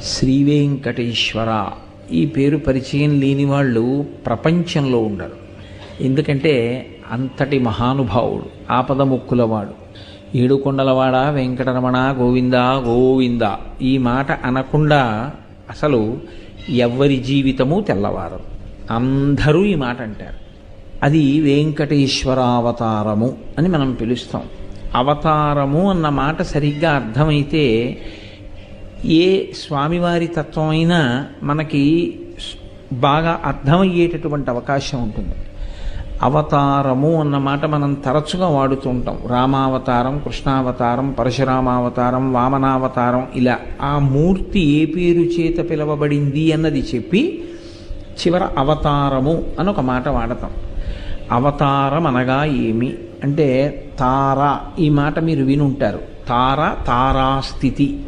శ్రీవేంకటేశ్వర ఈ పేరు పరిచయం లేని వాళ్ళు ప్రపంచంలో ఉండరు. ఎందుకంటే అంతటి మహానుభావుడు, ఆపద ముక్కులవాడు, ఏడుకొండలవాడ వెంకటరమణ గోవింద గోవింద ఈ మాట అనకుండా అసలు ఎవ్వరి జీవితము తెల్లవారదు. అందరూ ఈ మాట అంటారు. అది వెంకటేశ్వరావతారము అని మనం పిలుస్తాం. అవతారము అన్న మాట సరిగ్గా అర్థమైతే ఏ స్వామివారి తత్వం అయినా మనకి బాగా అర్థమయ్యేటటువంటి అవకాశం ఉంటుంది. అవతారము అన్న మాట మనం తరచుగా వాడుతూ ఉంటాం. రామావతారం, కృష్ణావతారం, పరశురామావతారం, వామనావతారం, ఇలా ఆ మూర్తి ఏ పేరు చేత పిలవబడింది అన్నది చెప్పి చివర అవతారము అని ఒక మాట వాడతాం. అవతారం అనగా ఏమి అంటే తార, ఈ మాట మీరు వినుంటారు. తార, తారాస్థితి